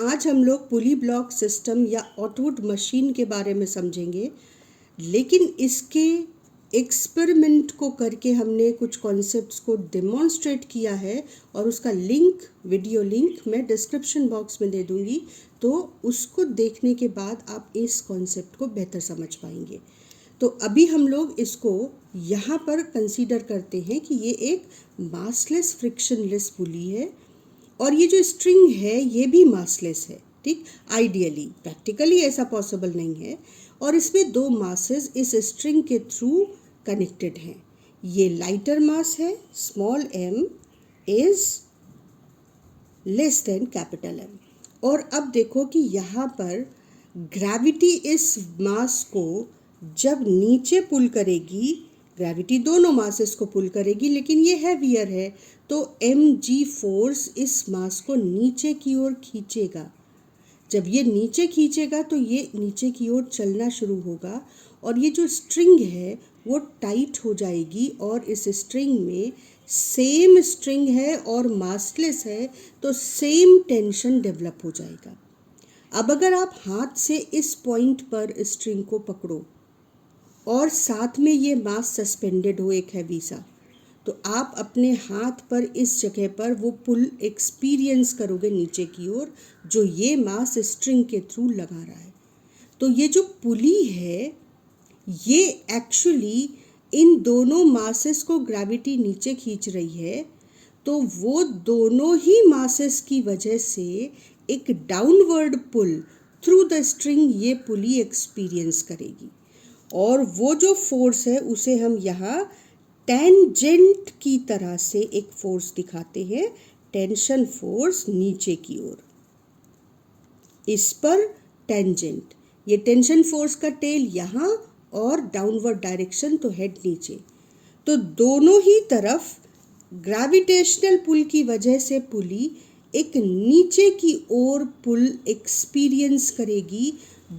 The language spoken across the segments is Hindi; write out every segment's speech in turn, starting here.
आज हम लोग पुली ब्लॉक सिस्टम या ऑटवुड मशीन के बारे में समझेंगे, लेकिन इसके एक्सपेरिमेंट को करके हमने कुछ कॉन्सेप्ट्स को डेमोन्स्ट्रेट किया है और उसका लिंक, वीडियो लिंक मैं डिस्क्रिप्शन बॉक्स में दे दूंगी, तो उसको देखने के बाद आप इस कॉन्सेप्ट को बेहतर समझ पाएंगे। तो अभी हम लोग इसको यहाँ पर कंसीडर करते हैं कि ये एक मासलेस फ्रिक्शनलेस पुली है और ये जो स्ट्रिंग है ये भी मासलेस है। ठीक, आइडियली, प्रैक्टिकली ऐसा पॉसिबल नहीं है और इसमें दो मासेस इस स्ट्रिंग के थ्रू कनेक्टेड हैं। ये लाइटर मास है, small m is less than capital M। और अब देखो कि यहाँ पर ग्रेविटी इस मास को जब नीचे पुल करेगी, ग्रेविटी दोनों मासेस को पुल करेगी, लेकिन ये हैवियर है, तो mg फोर्स इस मास को नीचे की ओर खींचेगा। जब ये नीचे खींचेगा तो ये नीचे की ओर चलना शुरू होगा और ये जो स्ट्रिंग है वो टाइट हो जाएगी और इस स्ट्रिंग में सेम स्ट्रिंग है और मासलेस है तो सेम टेंशन डेवलप हो जाएगा। अब अगर आप हाथ से इस पॉइंट पर स्ट्रिंग को पकड़ो और साथ में ये मास सस्पेंडेड हो एक हैवी सा, तो आप अपने हाथ पर इस जगह पर वो पुल एक्सपीरियंस करोगे नीचे की ओर, जो ये मास स्ट्रिंग के थ्रू लगा रहा है। तो ये जो पुली है ये एक्चुअली इन दोनों मासेस को ग्रेविटी नीचे खींच रही है, तो वो दोनों ही मासेस की वजह से एक downward pull through the string ये पुली एक्सपीरियंस करेगी और वो जो फोर्स है उसे हम यहाँ टेंजेंट की तरह से एक फोर्स दिखाते हैं, टेंशन फोर्स नीचे की ओर, इस पर टेंजेंट। ये टेंशन फोर्स का टेल यहाँ और डाउनवर्ड डायरेक्शन तो हेड नीचे। तो दोनों ही तरफ ग्रेविटेशनल पुल की वजह से पुली एक नीचे की ओर पुल एक्सपीरियंस करेगी,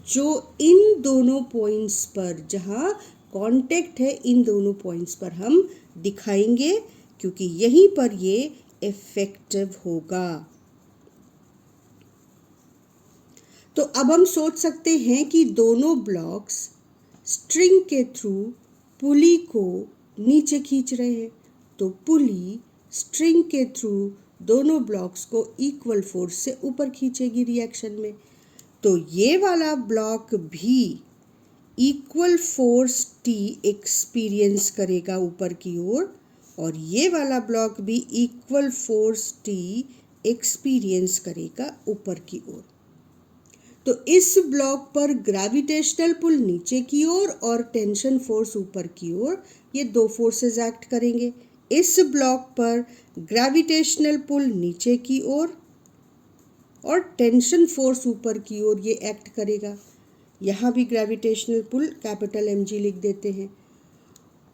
जो इन दोनों पॉइंट्स पर, जहाँ कांटेक्ट है इन दोनों पॉइंट्स पर हम दिखाएंगे, क्योंकि यहीं पर ये इफेक्टिव होगा। तो अब हम सोच सकते हैं कि दोनों ब्लॉक्स स्ट्रिंग के थ्रू पुली को नीचे खींच रहे हैं, तो पुली स्ट्रिंग के थ्रू दोनों ब्लॉक्स को इक्वल फोर्स से ऊपर खींचेगी रिएक्शन में। तो ये वाला ब्लॉक भी इक्वल फोर्स T एक्सपीरियंस करेगा ऊपर की ओर और ये वाला ब्लॉक भी इक्वल फोर्स T एक्सपीरियंस करेगा ऊपर की ओर। तो इस ब्लॉक पर ग्रेविटेशनल पुल नीचे की ओर और टेंशन फोर्स ऊपर की ओर, ये दो फोर्सेस एक्ट करेंगे। इस ब्लॉक पर ग्रेविटेशनल पुल नीचे की ओर और टेंशन फोर्स ऊपर की ओर ये एक्ट करेगा। यहाँ भी ग्रेविटेशनल पुल कैपिटल mg लिख देते हैं।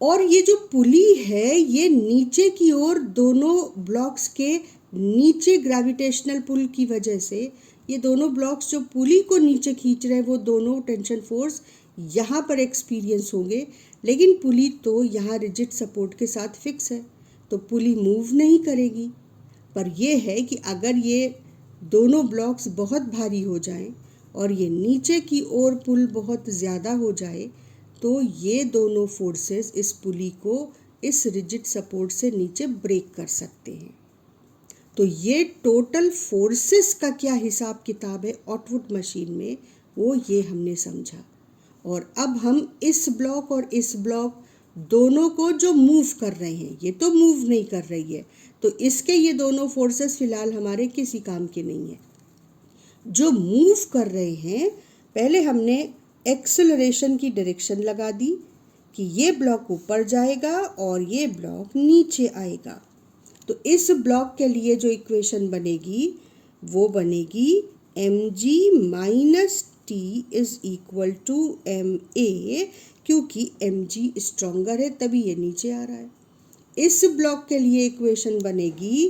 और ये जो पुली है ये नीचे की ओर दोनों ब्लॉक्स के नीचे ग्रेविटेशनल पुल की वजह से ये दोनों ब्लॉक्स जो पुली को नीचे खींच रहे हैं वो दोनों टेंशन फोर्स यहाँ पर एक्सपीरियंस होंगे, लेकिन पुली तो यहाँ रिजिड सपोर्ट के साथ फिक्स है तो पुली मूव नहीं करेगी। पर यह है कि अगर ये दोनों ब्लॉक्स बहुत भारी हो जाएं और ये नीचे की ओर पुल बहुत ज़्यादा हो जाए तो ये दोनों फोर्सेस इस पुली को इस रिजिड सपोर्ट से नीचे ब्रेक कर सकते हैं। तो ये टोटल फोर्सेस का क्या हिसाब किताब है ऑटवुड मशीन में, वो ये हमने समझा। और अब हम इस ब्लॉक और इस ब्लॉक दोनों को जो मूव कर रहे हैं, ये तो मूव नहीं कर रही है, तो इसके ये दोनों फोर्सेस फिलहाल हमारे किसी काम के नहीं है। जो मूव कर रहे हैं, पहले हमने एक्सेलरेशन की डायरेक्शन लगा दी कि ये ब्लॉक ऊपर जाएगा और ये ब्लॉक नीचे आएगा। तो इस ब्लॉक के लिए जो इक्वेशन बनेगी वो बनेगी mg minus t is equal to ma, क्योंकि mg स्ट्रॉन्गर है तभी ये नीचे आ रहा है। इस ब्लॉक के लिए इक्वेशन बनेगी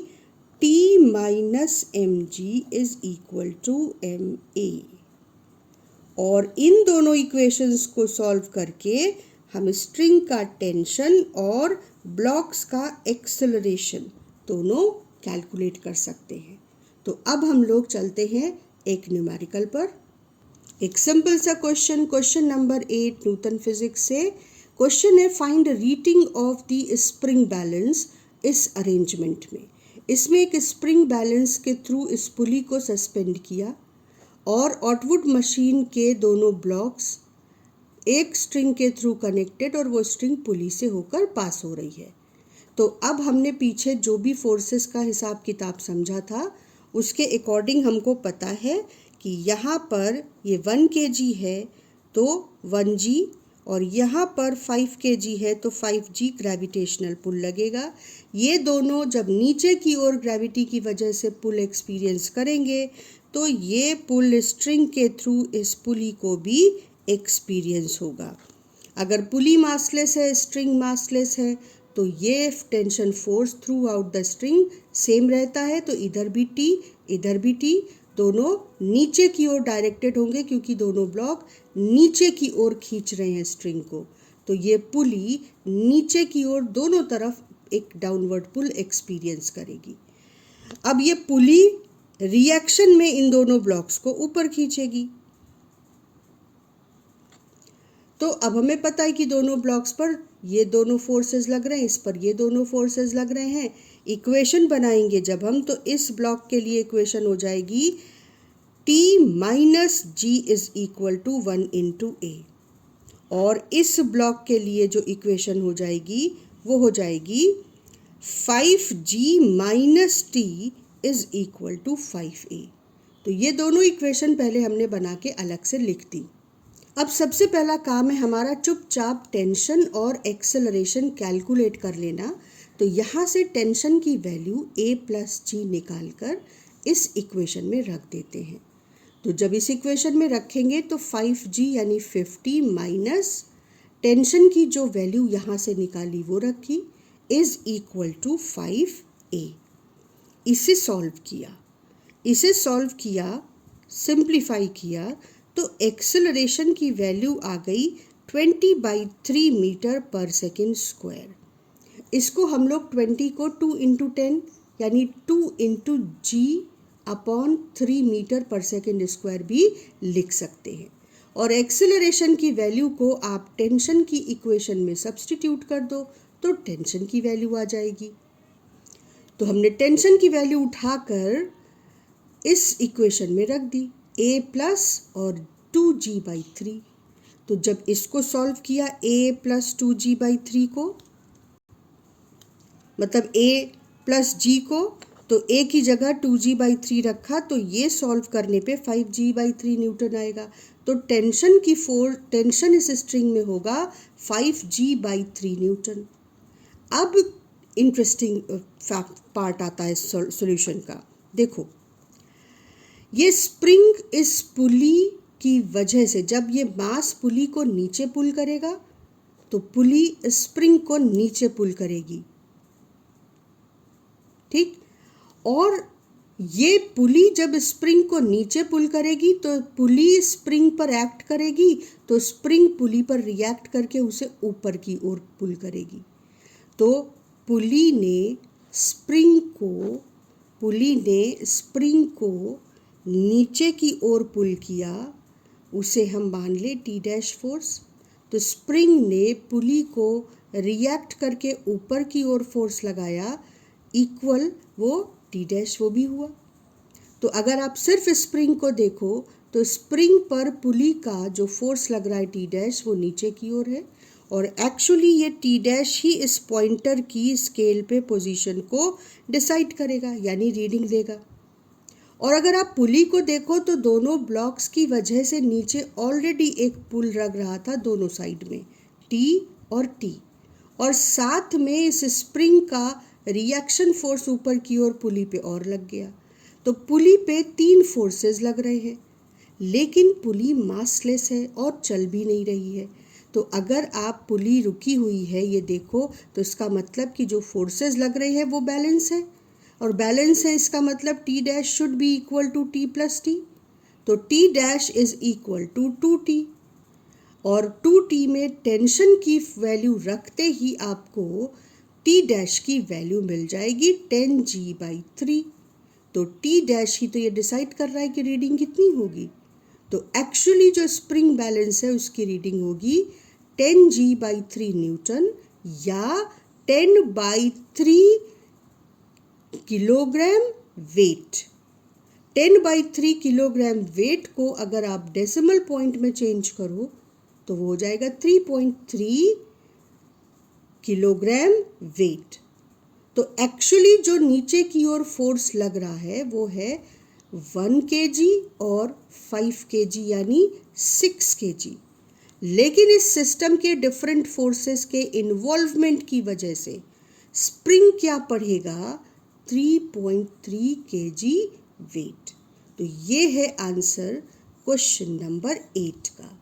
t minus mg is equal to ma। और इन दोनों इक्वेशंस को सॉल्व करके हम स्ट्रिंग का टेंशन और ब्लॉक्स का एक्सेलरेशन दोनों कैलकुलेट कर सकते हैं। तो अब हम लोग चलते हैं एक न्यूमेरिकल पर। एक सिंपल सा क्वेश्चन नंबर 8 न्यूटन फिजिक्स से। क्वेश्चन है find reading of the spring balance इस अरेंजमेंट में। इसमें एक स्प्रिंग बैलेंस के थ्रू इस पुली को सस्पेंड किया और ऑटवुड मशीन के दोनों ब्लॉक्स एक स्ट्रिंग के थ्रू कनेक्टेड और वो स्ट्रिंग पुली से होकर पास हो रही है। तो अब हमने पीछे जो भी फोर्सेस का हिसाब किताब समझा था उसके अकॉर्डिंग हमको पता है कि यहाँ पर ये 1 kg है तो 1g और यहाँ पर 5 kg है तो 5g ग्रेविटेशनल पुल लगेगा। ये दोनों जब नीचे की ओर ग्रेविटी की वजह से पुल एक्सपीरियंस करेंगे तो ये पुल स्ट्रिंग के थ्रू इस पुली को भी एक्सपीरियंस होगा। अगर पुली मासलेस है, स्ट्रिंग मासलेस है, तो ये tension force through out the string same रहता है। तो इधर भी T दोनों नीचे की ओर डायरेक्टेड होंगे क्योंकि दोनों ब्लॉक नीचे की ओर खींच रहे हैं स्ट्रिंग को। तो ये पुली नीचे की ओर दोनों तरफ एक डाउनवर्ड पुल एक्सपीरियंस करेगी। अब ये पुली रिएक्शन में इन दोनों ब्लॉक्स को ऊपर खींचेगी। तो अब हमें पता है कि दोनों ब्लॉक्स पर ये दोनों फोर्सेस लग रहे हैं, इस पर ये दोनों फोर्सेस लग रहे हैं। इक्वेशन बनाएंगे जब हम, तो इस ब्लॉक के लिए इक्वेशन हो जाएगी T minus G is equal to 1 into A. और इस ब्लॉक के लिए जो इक्वेशन हो जाएगी वो हो जाएगी 5g minus T is equal to 5a। तो ये दोनों इक्वेशन पहले हमने बना के अलग से लिख दी। अब सबसे पहला काम है हमारा चुपचाप टेंशन और एक्सेलरेशन कैलकुलेट कर लेना। तो यहाँ से टेंशन की वैल्यू a प्लस जी निकाल कर इस इक्वेशन में रख देते हैं। तो जब इस इक्वेशन में रखेंगे तो 5g यानी 50 माइनस टेंशन की जो वैल्यू यहाँ से निकाली वो रखी इज इक्वल टू 5a। इसे सॉल्व किया, सिंप्लीफाई किया तो एक्सेलरेशन की वैल्यू आ गई 20/3 मीटर पर सेकेंड स्क्वायर। इसको हम लोग 20 को 2 इंटू 10 यानी 2 इंटू जी अपॉन 3 मीटर पर सेकेंड स्क्वायर भी लिख सकते हैं। और एक्सेलरेशन की वैल्यू को आप टेंशन की इक्वेशन में सब्स्टिट्यूट कर दो तो टेंशन की वैल्यू आ जाएगी। तो हमने टेंशन की वैल्यू उठाकर इस इक्वेशन में रख दी a प्लस और 2g/3। तो जब इसको सॉल्व किया a प्लस 2g/3 को, मतलब a प्लस g को, तो a की जगह 2g/3 रखा तो ये सॉल्व करने पे 5g/3 न्यूटन आएगा। तो टेंशन इस स्ट्रिंग में होगा 5g/3 न्यूटन। अब इंटरेस्टिंग पार्ट आता है सॉल्यूशन का। देखो, ये स्प्रिंग इस पुली की वजह से जब ये मास पुली को नीचे पुल करेगा तो पुली स्प्रिंग को नीचे पुल करेगी, ठीक। और ये पुली जब स्प्रिंग को नीचे पुल करेगी तो पुली स्प्रिंग पर एक्ट करेगी तो स्प्रिंग पुली पर रिएक्ट करके उसे ऊपर की ओर पुल करेगी। तो पुली ने स्प्रिंग को नीचे की ओर पुल किया, उसे हम मान ले टी डैश फोर्स। तो स्प्रिंग ने पुली को रिएक्ट करके ऊपर की ओर फोर्स लगाया, इक्वल वो टी डैश वो भी हुआ। तो अगर आप सिर्फ स्प्रिंग को देखो तो स्प्रिंग पर पुली का जो फोर्स लग रहा है टी डैश वो नीचे की ओर है और एक्चुअली ये टी डैश ही इस पॉइंटर की स्केल पे पोजीशन को डिसाइड करेगा यानी रीडिंग देगा। और अगर आप पुली को देखो तो दोनों ब्लॉक्स की वजह से नीचे ऑलरेडी एक पुल लग रहा था दोनों साइड में, टी और टी, और साथ में इस स्प्रिंग का रिएक्शन फोर्स ऊपर की ओर पुली पे और लग गया। तो पुली पे 3 फोर्सेस लग रहे हैं, लेकिन पुली मासलेस है और चल भी नहीं रही है। तो अगर आप पुली रुकी हुई है ये देखो तो इसका मतलब कि जो फोर्सेस लग रहे हैं वो बैलेंस है, और बैलेंस है इसका मतलब T dash should be equal to T plus T. तो T dash is equal to 2t, और 2t में टेंशन की वैल्यू रखते ही आपको टी डैश की वैल्यू मिल जाएगी 10g/3। तो टी डैश ही तो ये डिसाइड कर रहा है कि रीडिंग कितनी होगी। तो एक्चुअली जो स्प्रिंग बैलेंस है उसकी रीडिंग होगी 10G/3 न्यूटन या 10/3 किलोग्राम वेट। 10/3 किलोग्राम वेट को अगर आप डेसिमल पॉइंट में चेंज करो तो वो हो जाएगा 3.3 किलोग्राम वेट। तो एक्चुअली जो नीचे की ओर फोर्स लग रहा है वो है 1 kg और 5 kg यानी 6 kg। लेकिन इस सिस्टम के डिफरेंट फोर्सेस के इन्वॉल्वमेंट की वजह से स्प्रिंग क्या पढ़ेगा 3.3 kg वेट। तो ये है आंसर क्वेश्चन नंबर 8 का।